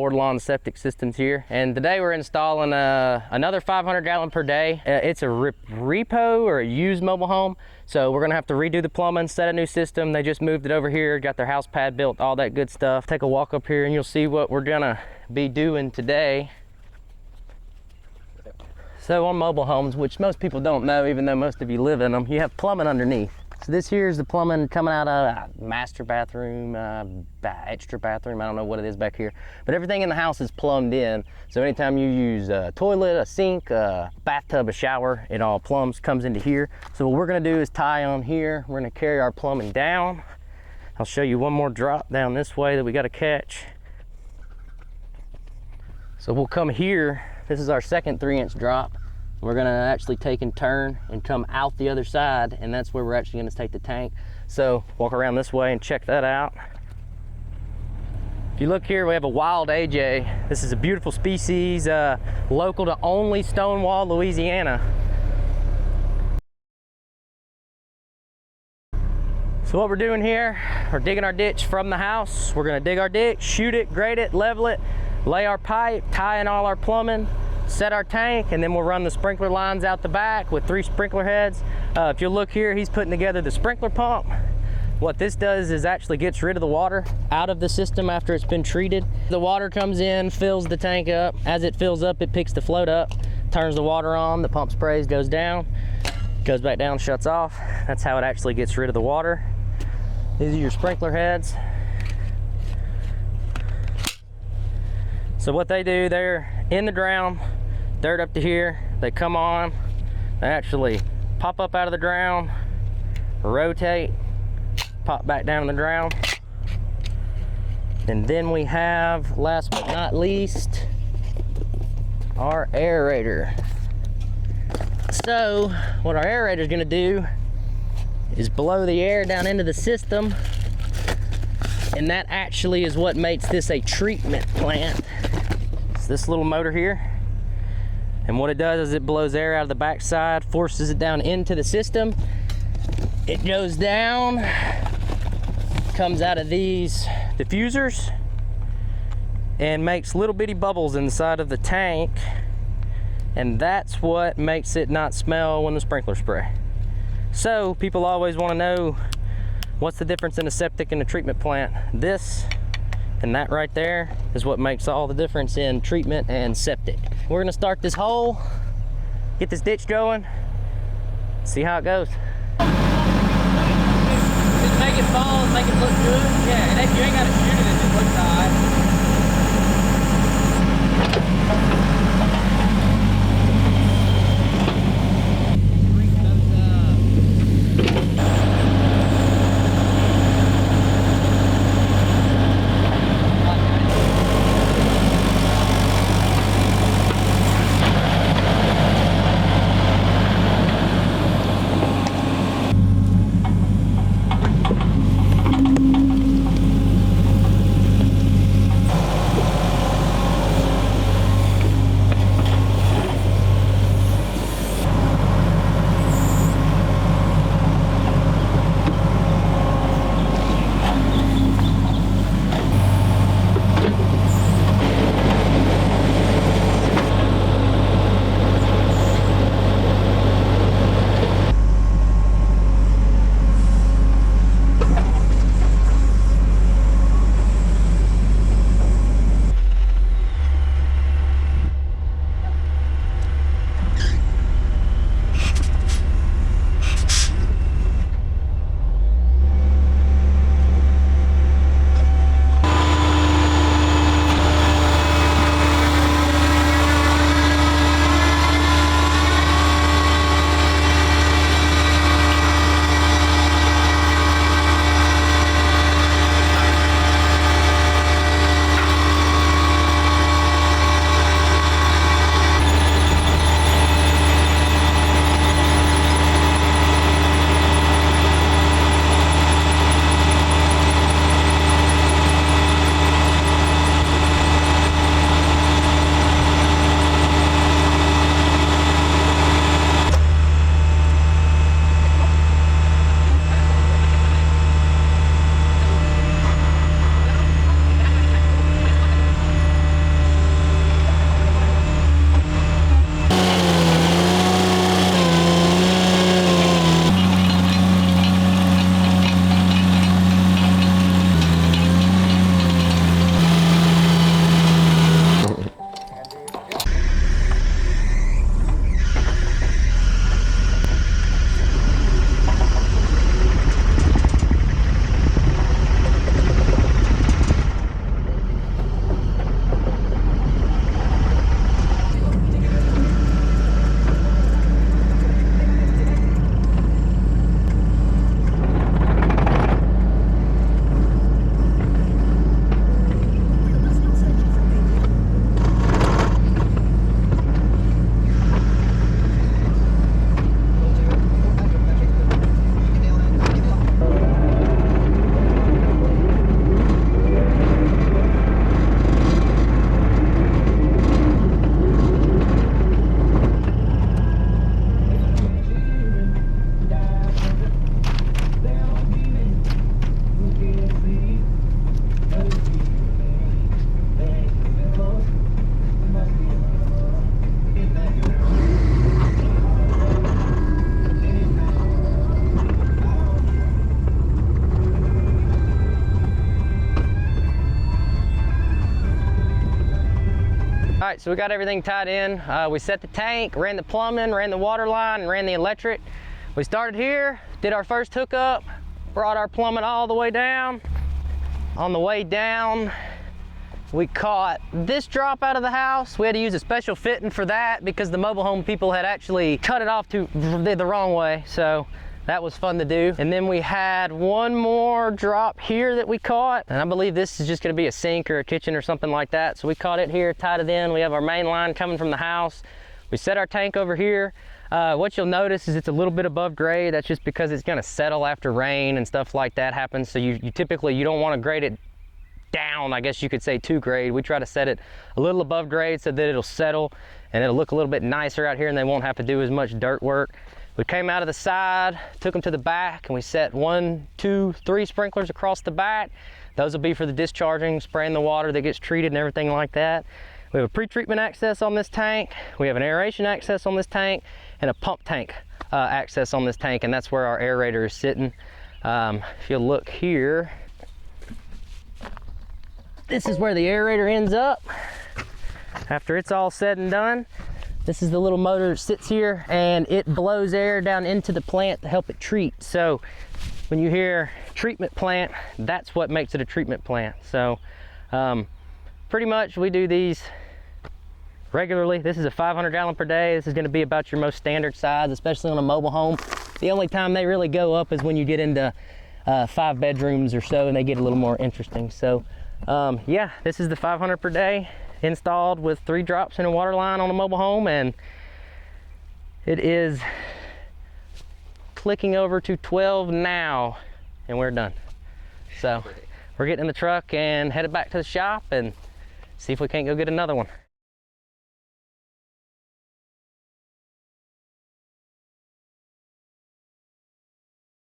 board-along septic systems here. And today we're installing another 500 gallon per day. It's a repo or a used mobile home. So we're gonna have to redo the plumbing, set a new system. They just moved it over here, got their house pad built, all that good stuff. Take a walk up here and you'll see what we're gonna be doing today. So on mobile homes, which most people don't know, even though most of you live in them, you have plumbing underneath. So this here is the plumbing coming out of master bathroom, extra bathroom, I don't know what it is back here. But everything in the house is plumbed in. So anytime you use a toilet, a sink, a bathtub, a shower, it all comes into here. So what we're gonna do is tie on here. We're gonna carry our plumbing down. I'll show you one more drop down this way that we gotta catch. So we'll come here. This is our second 3-inch drop. We're gonna actually take and turn and come out the other side, and that's where we're actually gonna take the tank. So walk around this way and check that out. If you look here, we have a wild AJ. This is a beautiful species, local to only Stonewall, Louisiana. So what we're doing here, we're digging our ditch from the house. We're gonna dig our ditch, shoot it, grade it, level it, lay our pipe, tie in all our plumbing, set our tank, and then we'll run the sprinkler lines out the back with 3 sprinkler heads. If you look here, he's putting together the sprinkler pump. What this does is actually gets rid of the water out of the system after it's been treated. The water comes in, fills the tank up. As it fills up, it picks the float up, turns the water on, the pump sprays, goes down, goes back down, shuts off. That's how it actually gets rid of the water. These are your sprinkler heads. So what they do, they're in the ground, dirt up to here, they come on, they actually pop up out of the ground, rotate, pop back down in the ground. And then we have, last but not least, our aerator. So what our aerator is gonna do is blow the air down into the system, and that actually is what makes this a treatment plant. It's this little motor here, and what it does is it blows air out of the backside, forces it down into the system. It goes down, comes out of these diffusers, and makes little bitty bubbles inside of the tank, and that's what makes it not smell when the sprinkler spray. So people always want to know, what's the difference in a septic and a treatment plant? This and that right there is what makes all the difference in treatment and septic. We're gonna start this hole, get this ditch going, see how it goes. Just make it fall and make it look good. Yeah, and if you ain't gotta shoot it, it just looks all right. right, so we got everything tied in. We set the tank, ran the plumbing, ran the water line, and ran the electric. We started here, did our first hookup, brought our plumbing all the way down. On the way down, we caught this drop out of the house. We had to use a special fitting for that because the mobile home people had actually cut it off the wrong way. So that was fun to do. And then we had one more drop here that we caught. And I believe this is just gonna be a sink or a kitchen or something like that. So we caught it here, tied it in. We have our main line coming from the house. We set our tank over here. What you'll notice is it's a little bit above grade. That's just because it's gonna settle after rain and stuff like that happens. So you typically, you don't wanna grade it down, I guess you could say, to grade. We try to set it a little above grade so that it'll settle and it'll look a little bit nicer out here and they won't have to do as much dirt work. We came out of the side, took them to the back, and we set 1, 2, 3 sprinklers across the back. Those will be for the discharging, spraying the water that gets treated and everything like that. We have a pre-treatment access on this tank. We have an aeration access on this tank and a pump tank access on this tank, and that's where our aerator is sitting. If you look here, this is where the aerator ends up after it's all said and done. This is the little motor that sits here and it blows air down into the plant to help it treat. So when you hear treatment plant, that's what makes it a treatment plant. So pretty much we do these regularly. This is a 500 gallon per day. This is going to be about your most standard size, especially on a mobile home. The only time they really go up is when you get into 5 bedrooms or so and they get a little more interesting. So yeah, this is the 500 per day, installed with 3 drops in a water line on a mobile home, and it is clicking over to 12 now and we're done. So we're getting in the truck and headed back to the shop and see if we can't go get another one.